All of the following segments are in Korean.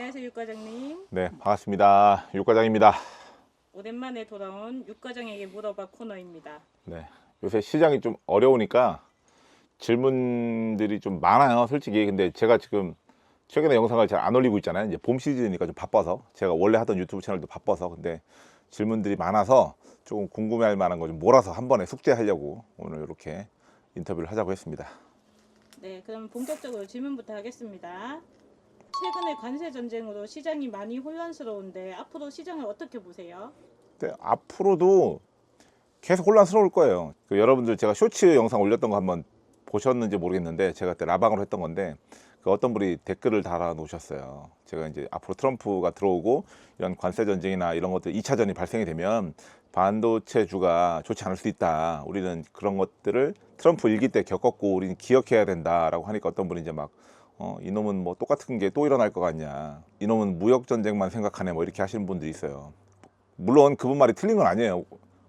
안녕하세요, 육 과장님. 네, 반갑습니다. 육 과장입니다. 오랜만에 돌아온 육 과장에게 물어봐 코너입니다. 네, 요새 시장이 좀 어려우니까 질문들이 좀 많아요, 솔직히. 근데 제가 지금 최근에 영상을 잘 안 올리고 있잖아요. 이제 봄 시즌이니까 좀 바빠서. 제가 원래 하던 유튜브 채널도 바빠서. 근데 질문들이 많아서 조금 궁금해할 만한 거 좀 몰아서 한 번에 숙제하려고 오늘 이렇게 인터뷰를 하자고 했습니다. 네, 그럼 본격적으로 질문부터 하겠습니다. 최근에 관세 전쟁으로 시장이 많이 혼란스러운데 앞으로 시장을 어떻게 보세요? 근데 앞으로도 계속 혼란스러울 거예요. 여러분들 제가 쇼츠 영상 올렸던 거 한번 보셨는지 모르겠는데, 제가 그때 라방으로 했던 건데, 그 어떤 분이 댓글을 달아 놓으셨어요. 제가 이제 앞으로 트럼프가 들어오고 이런 관세 전쟁이나 이런 것들 2차전이 발생이 되면 반도체주가 좋지 않을 수 있다. 우리는 그런 것들을 트럼프 일기 때 겪었고 우리는 기억해야 된다라고 하니까, 어떤 분이 이제 막 이놈은 뭐 똑같은 게 또 일어날 것 같냐, 이놈은 무역 전쟁만 생각하네, 뭐 이렇게 하시는 분들이 있어요. 물론 그분 말이 틀린 건 아니에요.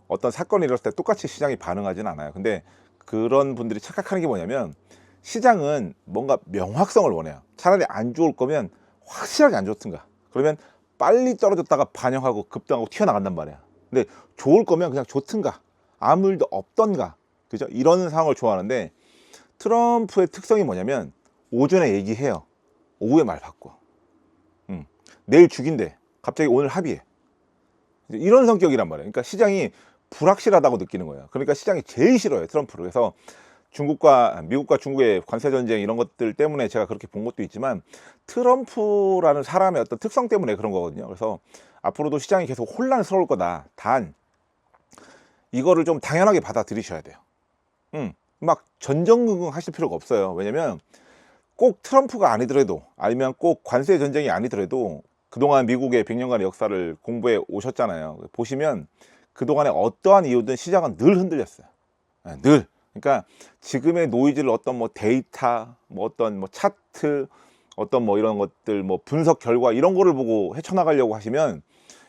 어떤 사건이 일어났을 때 똑같이 시장이 반응하지는 않아요. 근데 그런 분들이 착각하는 게 뭐냐면, 시장은 뭔가 명확성을 원해요. 차라리 안 좋을 거면 확실하게 안 좋든가, 그러면 빨리 떨어졌다가 반영하고 급등하고 튀어나간단 말이야. 근데 좋을 거면 그냥 좋든가 아무 일도 없던가, 그죠? 이런 상황을 좋아하는데, 트럼프의 특성이 뭐냐면 오전에 얘기해요, 오후에 말 바꿔. 내일 죽인대, 갑자기 오늘 합의해. 이런 성격이란 말이에요. 그러니까 시장이 불확실하다고 느끼는 거예요. 그러니까 시장이 제일 싫어요, 트럼프를. 그래서 미국과 중국의 관세 전쟁 이런 것들 때문에 제가 그렇게 본 것도 있지만, 트럼프라는 사람의 어떤 특성 때문에 그런 거거든요. 그래서 앞으로도 시장이 계속 혼란스러울 거다. 단 이거를 좀 당연하게 받아들이셔야 돼요. 막 전전긍긍 하실 필요가 없어요. 왜냐면 꼭 트럼프가 아니더라도, 아니면 꼭 관세 전쟁이 아니더라도, 그동안 미국의 100년간의 역사를 공부해 오셨잖아요. 보시면 그동안에 어떠한 이유든 시장은 늘 흔들렸어요. 늘. 그러니까 지금의 노이즈를 어떤 뭐 데이터, 뭐 어떤 뭐 차트, 어떤 뭐 이런 것들, 뭐 분석 결과 이런 거를 보고 헤쳐나가려고 하시면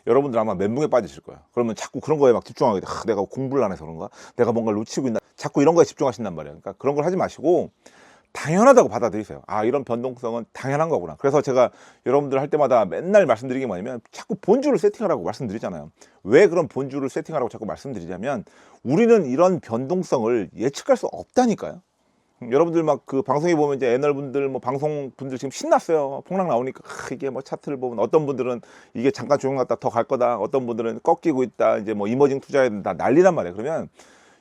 여러분들 아마 멘붕에 빠지실 거예요. 그러면 자꾸 그런 거에 막 집중하게 돼. 내가 공부를 안 해서 그런가? 내가 뭔가 놓치고 있나? 자꾸 이런 거에 집중하신단 말이에요. 그러니까 그런 걸 하지 마시고 당연하다고 받아들이세요. 아, 이런 변동성은 당연한 거구나. 그래서 제가 여러분들 할 때마다 맨날 말씀드리는 게 뭐냐면, 자꾸 본주를 세팅하라고 말씀드리잖아요. 왜 그런 본주를 세팅하라고 자꾸 말씀드리냐면, 우리는 이런 변동성을 예측할 수 없다니까요. 여러분들 막 그 방송에 보면 이제 애널분들, 뭐 방송분들 지금 신났어요. 폭락 나오니까 이게 뭐 차트를 보면, 어떤 분들은 이게 잠깐 조용했다 더 갈 거다, 어떤 분들은 꺾이고 있다, 이제 뭐 이머징 투자해야 된다, 난리란 말이에요. 그러면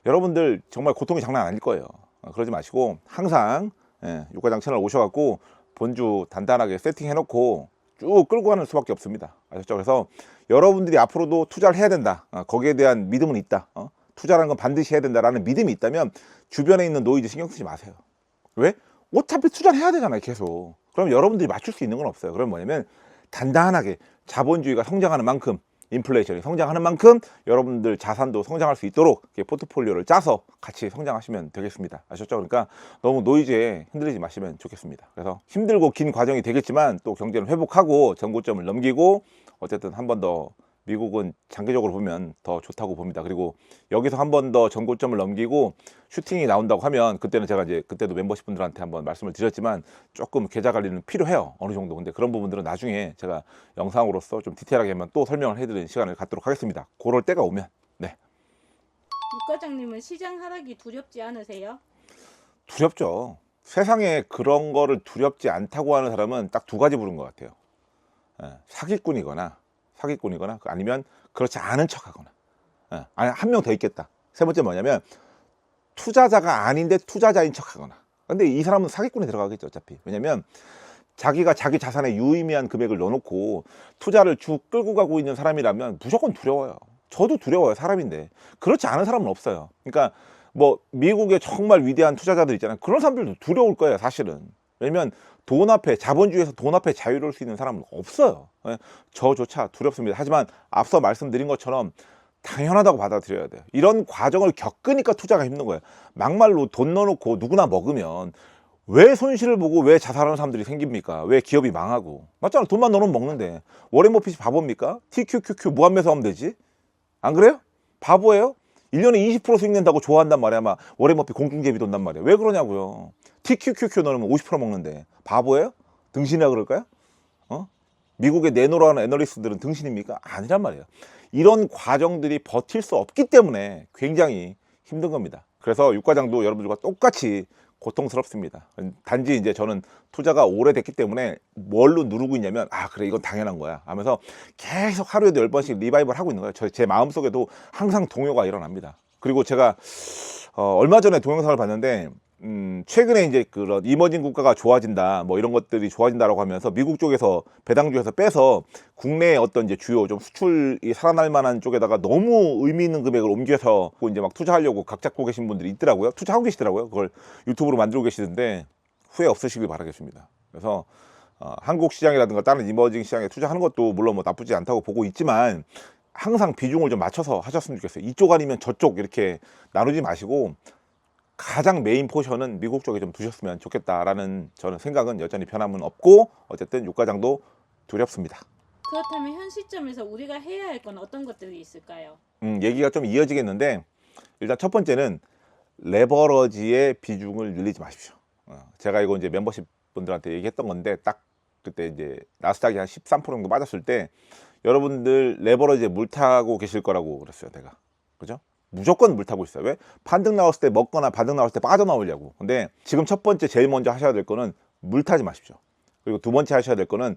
여러분들 정말 고통이 장난 아닐 거예요. 그러지 마시고 항상 육과장 채널 오셔갖고 본주 단단하게 세팅해 놓고 쭉 끌고 가는 수밖에 없습니다. 아셨죠? 그래서 여러분들이 앞으로도 투자를 해야 된다, 거기에 대한 믿음은 있다, 투자라는 건 반드시 해야 된다라는 믿음이 있다면 주변에 있는 노이즈 신경 쓰지 마세요. 왜? 어차피 투자를 해야 되잖아요, 계속. 그럼 여러분들이 맞출 수 있는 건 없어요. 그럼 뭐냐면, 단단하게 자본주의가 성장하는 만큼, 인플레이션이 성장하는 만큼 여러분들 자산도 성장할 수 있도록 이렇게 포트폴리오를 짜서 같이 성장하시면 되겠습니다. 아셨죠? 그러니까 너무 노이즈에 흔들리지 마시면 좋겠습니다. 그래서 힘들고 긴 과정이 되겠지만, 또 경제를 회복하고 전고점을 넘기고, 어쨌든 한 번 더 미국은 장기적으로 보면 더 좋다고 봅니다. 그리고 여기서 한 번 더 전고점을 넘기고 슈팅이 나온다고 하면, 그때는 제가 이제 그때도 멤버십 분들한테 한번 말씀을 드렸지만, 조금 계좌 관리는 필요해요, 어느 정도. 근데 그런 부분들은 나중에 제가 영상으로서 좀 디테일하게 한번 또 설명을 해드리는 시간을 갖도록 하겠습니다. 그럴 때가 오면. 네. 육 과장님은 시장 하락이 두렵지 않으세요? 두렵죠. 세상에 그런 거를 두렵지 않다고 하는 사람은 딱 두 가지 부른 것 같아요. 사기꾼이거나 아니면 그렇지 않은 척하거나. 아니, 한 명 더 있겠다. 세 번째 뭐냐면, 투자자가 아닌데 투자자인 척하거나. 근데 이 사람은 사기꾼에 들어가겠죠, 어차피. 왜냐면 자기가 자기 자산에 유의미한 금액을 넣어놓고 투자를 쭉 끌고 가고 있는 사람이라면 무조건 두려워요. 저도 두려워요, 사람인데. 그렇지 않은 사람은 없어요. 그러니까 뭐 미국의 정말 위대한 투자자들 있잖아요. 그런 사람들도 두려울 거예요, 사실은. 왜냐면 돈 앞에, 자본주의에서 돈 앞에 자유로울 수 있는 사람은 없어요. 저조차 두렵습니다. 하지만 앞서 말씀드린 것처럼 당연하다고 받아들여야 돼요. 이런 과정을 겪으니까 투자가 힘든 거예요. 막말로 돈 넣어놓고 누구나 먹으면 왜 손실을 보고 왜 자살하는 사람들이 생깁니까? 왜 기업이 망하고? 맞잖아. 돈만 넣어놓으면 먹는데. 워렌 버핏이 바보입니까? TQQQ 무한매수하면 되지? 안 그래요? 바보예요? 1년에 20% 수익 낸다고 좋아한단 말이야. 막 워렌 버핏 공중제비 돈단 말이야. 왜 그러냐고요. TQQQ 넣으면 50% 먹는데. 바보예요? 등신이라 그럴까요? 미국에 내놓으라는 애널리스트들은 등신입니까? 아니란 말이에요. 이런 과정들이 버틸 수 없기 때문에 굉장히 힘든 겁니다. 그래서 육과장도 여러분들과 똑같이 고통스럽습니다. 단지 이제 저는 투자가 오래됐기 때문에 뭘로 누르고 있냐면, 아 그래 이건 당연한 거야 하면서 계속 하루에도 10번씩 리바이벌 하고 있는 거예요. 제 마음속에도 항상 동요가 일어납니다. 그리고 제가 얼마 전에 동영상을 봤는데 최근에 이제 그런 이머징 국가가 좋아진다, 뭐 이런 것들이 좋아진다라고 하면서 미국 쪽에서 배당주에서 빼서 국내에 어떤 이제 주요 좀 수출이 살아날 만한 쪽에다가 너무 의미 있는 금액을 옮겨서 이제 막 투자하려고 각 잡고 계신 분들이 있더라고요. 투자하고 계시더라고요. 그걸 유튜브로 만들고 계시던데 후회 없으시길 바라겠습니다. 그래서 한국 시장이라든가 다른 이머징 시장에 투자하는 것도 물론 뭐 나쁘지 않다고 보고 있지만 항상 비중을 좀 맞춰서 하셨으면 좋겠어요. 이쪽 아니면 저쪽 이렇게 나누지 마시고 가장 메인 포션은 미국 쪽에 좀 두셨으면 좋겠다라는 저는 생각은 여전히 변함은 없고, 어쨌든 육과장도 두렵습니다. 그렇다면 현 시점에서 우리가 해야 할 건 어떤 것들이 있을까요? 얘기가 좀 이어지겠는데, 일단 첫 번째는 레버러지의 비중을 늘리지 마십시오. 제가 이거 이제 멤버십 분들한테 얘기했던 건데, 딱 그때 이제 나스닥이 한 13% 정도 빠졌을 때 여러분들 레버러지에 물 타고 계실 거라고 그랬어요, 내가. 그죠? 무조건 물 타고 있어요. 왜? 반등 나왔을 때 먹거나 반등 나왔을 때 빠져나오려고. 근데 지금 첫 번째 제일 먼저 하셔야 될 거는 물 타지 마십시오. 그리고 두 번째 하셔야 될 거는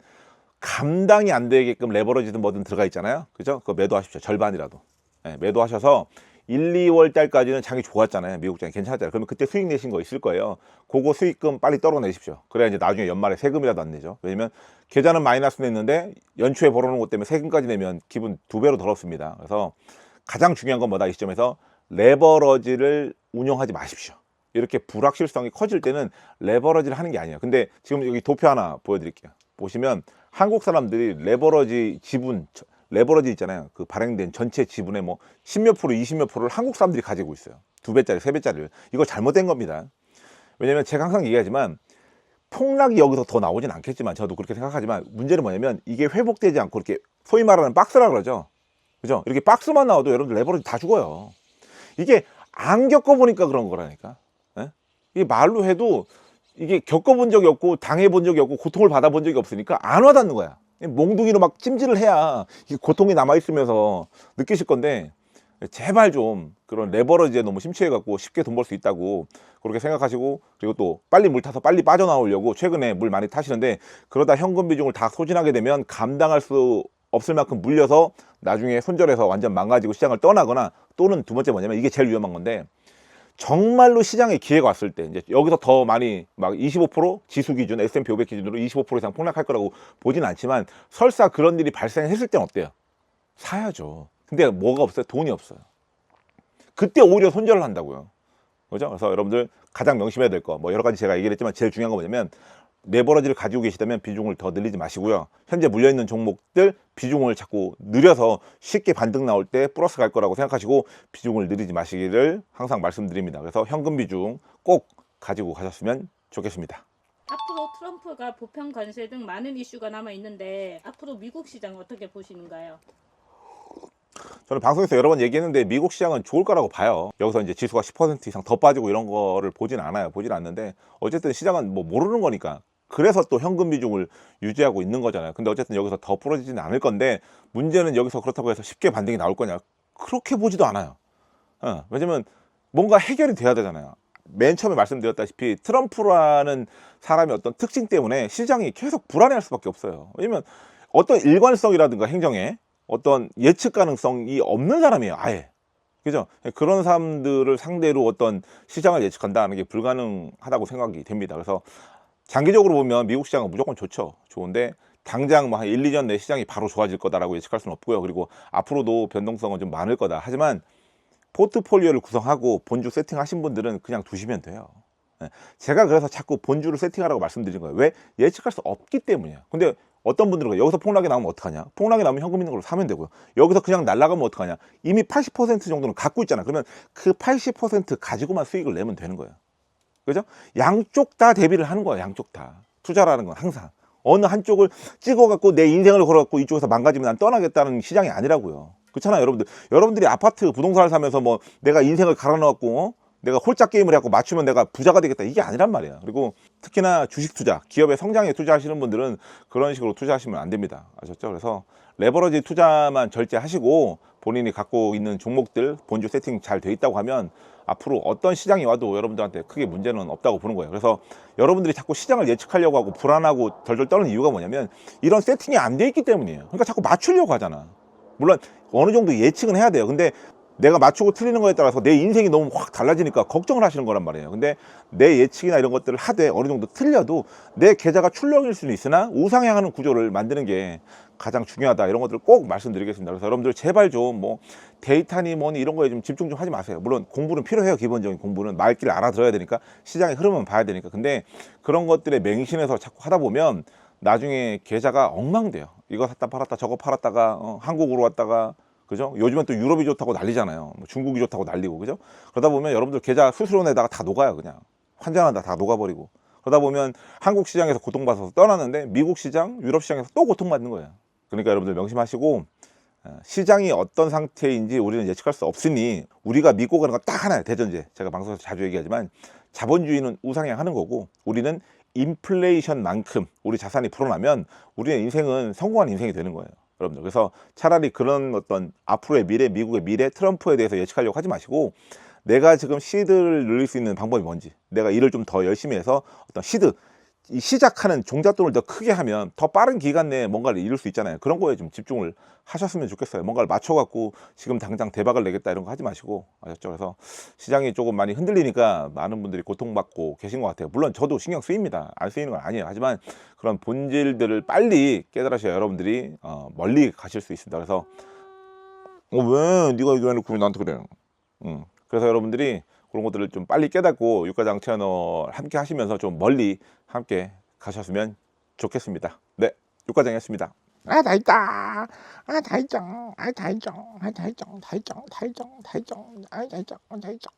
감당이 안 되게끔 레버러지든 뭐든 들어가 있잖아요. 그죠? 그거 매도하십시오. 절반이라도. 네, 매도하셔서 1, 2월 달까지는 장이 좋았잖아요. 미국 장이 괜찮았잖아요. 그러면 그때 수익 내신 거 있을 거예요. 그거 수익금 빨리 떨어내십시오. 그래야 이제 나중에 연말에 세금이라도 안 내죠. 왜냐면 계좌는 마이너스 냈는데 연초에 벌어놓은 것 때문에 세금까지 내면 기분 2배로 덜 얻습니다. 그래서 가장 중요한 건 뭐다, 이 시점에서 레버러지를 운용하지 마십시오. 이렇게 불확실성이 커질 때는 레버러지를 하는 게 아니에요. 근데 지금 여기 도표 하나 보여드릴게요. 보시면 한국 사람들이 레버러지 지분, 레버러지 있잖아요. 그 발행된 전체 지분의 뭐 10몇 프로, 20몇 프로를 한국 사람들이 가지고 있어요. 2배짜리, 3배짜리를. 이거 잘못된 겁니다. 왜냐면 제가 항상 얘기하지만 폭락이 여기서 더 나오진 않겠지만, 저도 그렇게 생각하지만, 문제는 뭐냐면 이게 회복되지 않고 이렇게 소위 말하는 박스라 그러죠. 그죠? 이렇게 박스만 나와도 여러분들 레버리지 다 죽어요. 이게 안 겪어보니까 그런 거라니까. 예? 이게 말로 해도 이게 겪어본 적이 없고 당해본 적이 없고 고통을 받아본 적이 없으니까 안 와닿는 거야. 몽둥이로 막 찜질을 해야 이 고통이 남아있으면서 느끼실 건데, 제발 좀 그런 레버러지에 너무 심취해갖고 쉽게 돈 벌 수 있다고 그렇게 생각하시고, 그리고 또 빨리 물 타서 빨리 빠져나오려고 최근에 물 많이 타시는데, 그러다 현금 비중을 다 소진하게 되면 감당할 수 없을 만큼 물려서 나중에 손절해서 완전 망가지고 시장을 떠나거나, 또는 두 번째 뭐냐면 이게 제일 위험한 건데, 정말로 시장에 기회가 왔을 때 이제 여기서 더 많이 막 25% 지수 기준 S&P 500 기준으로 25% 이상 폭락할 거라고 보진 않지만, 설사 그런 일이 발생했을 땐 어때요? 사야죠. 근데 뭐가 없어요? 돈이 없어요. 그때 오히려 손절을 한다고요. 그죠? 그래서 여러분들 가장 명심해야 될 거, 뭐 여러 가지 제가 얘기를 했지만 제일 중요한 거 뭐냐면, 레버러지를 가지고 계시다면 비중을 더 늘리지 마시고요. 현재 물려있는 종목들 비중을 자꾸 늘려서 쉽게 반등 나올 때 플러스 갈 거라고 생각하시고 비중을 늘리지 마시기를 항상 말씀드립니다. 그래서 현금 비중 꼭 가지고 가셨으면 좋겠습니다. 앞으로 트럼프가 보편 관세 등 많은 이슈가 남아 있는데 앞으로 미국 시장 어떻게 보시는가요? 저는 방송에서 여러 번 얘기했는데 미국 시장은 좋을 거라고 봐요. 여기서 이제 지수가 10% 이상 더 빠지고 이런 거를 보진 않아요. 보진 않는데 어쨌든 시장은 뭐 모르는 거니까. 그래서 또 현금 비중을 유지하고 있는 거잖아요. 근데 어쨌든 여기서 더 부러지지는 않을 건데, 문제는 여기서 그렇다고 해서 쉽게 반등이 나올 거냐? 그렇게 보지도 않아요. 왜냐면 뭔가 해결이 돼야 되잖아요. 맨 처음에 말씀드렸다시피 트럼프라는 사람의 어떤 특징 때문에 시장이 계속 불안해할 수밖에 없어요. 왜냐면 어떤 일관성이라든가 행정에 어떤 예측 가능성이 없는 사람이에요, 아예. 그죠? 그런 사람들을 상대로 어떤 시장을 예측한다는 게 불가능하다고 생각이 됩니다. 그래서 장기적으로 보면 미국 시장은 무조건 좋죠. 좋은데 당장 뭐 한 1, 2년 내 시장이 바로 좋아질 거다라고 예측할 수는 없고요. 그리고 앞으로도 변동성은 좀 많을 거다. 하지만 포트폴리오를 구성하고 본주 세팅하신 분들은 그냥 두시면 돼요. 제가 그래서 자꾸 본주를 세팅하라고 말씀드린 거예요. 왜? 예측할 수 없기 때문이에요. 근데 어떤 분들은 여기서 폭락이 나오면 어떡하냐? 폭락이 나오면 현금 있는 걸로 사면 되고요. 여기서 그냥 날아가면 어떡하냐? 이미 80% 정도는 갖고 있잖아. 그러면 그 80% 가지고만 수익을 내면 되는 거예요. 그죠? 양쪽 다 대비를 하는 거예요. 양쪽 다. 투자라는 건 항상 어느 한쪽을 찍어갖고 내 인생을 걸어갖고 이쪽에서 망가지면 난 떠나겠다는 시장이 아니라고요. 그렇잖아요, 여러분들. 여러분들이 아파트 부동산을 사면서 뭐 내가 인생을 갈아 넣었고 내가 홀짝 게임을 해갖고 맞추면 내가 부자가 되겠다, 이게 아니란 말이야. 그리고 특히나 주식 투자, 기업의 성장에 투자하시는 분들은 그런 식으로 투자하시면 안 됩니다. 아셨죠? 그래서 레버러지 투자만 절제하시고 본인이 갖고 있는 종목들 본주 세팅 잘 돼 있다고 하면 앞으로 어떤 시장이 와도 여러분들한테 크게 문제는 없다고 보는 거예요. 그래서 여러분들이 자꾸 시장을 예측하려고 하고 불안하고 덜덜 떠는 이유가 뭐냐면 이런 세팅이 안 돼 있기 때문이에요. 그러니까 자꾸 맞추려고 하잖아. 물론 어느 정도 예측은 해야 돼요. 근데 내가 맞추고 틀리는 거에 따라서 내 인생이 너무 확 달라지니까 걱정을 하시는 거란 말이에요. 근데 내 예측이나 이런 것들을 하되 어느 정도 틀려도 내 계좌가 출렁일 수는 있으나 우상향하는 구조를 만드는 게 가장 중요하다, 이런 것들을 꼭 말씀드리겠습니다. 그래서 여러분들 제발 좀 뭐 데이터니 뭐니 이런 거에 좀 집중 좀 하지 마세요. 물론 공부는 필요해요. 기본적인 공부는 말귀를 알아들어야 되니까, 시장의 흐름은 봐야 되니까. 근데 그런 것들에 맹신해서 자꾸 하다 보면 나중에 계좌가 엉망돼요. 이거 샀다 팔았다 저거 팔았다가 한국으로 왔다가, 그죠? 요즘은 또 유럽이 좋다고 난리잖아요. 뭐 중국이 좋다고 난리고, 그죠? 그러다 보면 여러분들 계좌 수수료 내다가 다 녹아요. 그냥 환전하다 다 녹아버리고. 그러다 보면 한국 시장에서 고통받아서 떠났는데 미국 시장, 유럽 시장에서 또 고통받는 거예요. 그러니까 여러분들 명심하시고, 시장이 어떤 상태인지 우리는 예측할 수 없으니 우리가 믿고 가는 건 딱 하나예요. 대전제. 제가 방송에서 자주 얘기하지만 자본주의는 우상향하는 거고, 우리는 인플레이션만큼 우리 자산이 불어나면 우리의 인생은 성공한 인생이 되는 거예요. 여러분들. 그래서 차라리 그런 어떤 앞으로의 미래, 미국의 미래, 트럼프에 대해서 예측하려고 하지 마시고, 내가 지금 시드를 늘릴 수 있는 방법이 뭔지, 내가 일을 좀 더 열심히 해서 어떤 시드, 이 시작하는 종잣돈을 더 크게 하면 더 빠른 기간 내에 뭔가를 이룰 수 있잖아요. 그런 거에 좀 집중을 하셨으면 좋겠어요. 뭔가를 맞춰갖고 지금 당장 대박을 내겠다 이런 거 하지 마시고, 아셨죠? 그래서 시장이 조금 많이 흔들리니까 많은 분들이 고통받고 계신 것 같아요. 물론 저도 신경 쓰입니다. 안 쓰이는 건 아니에요. 하지만 그런 본질들을 빨리 깨달으셔야 여러분들이 멀리 가실 수 있습니다. 그래서 왜 네가 얘기해놓고 왜 나한테 그래? 그래서 여러분들이 그런 것들을 좀 빨리 깨닫고 육가장 채널 함께 하시면서 좀 멀리 함께 가셨으면 좋겠습니다. 네, 육가장이었습니다. 아, 다 있다. 아, 다 있죠. 아, 다 있죠. 아, 다 있죠. 다 있죠. 다 있죠. 다 있죠. 아, 다 있죠. 다 있죠.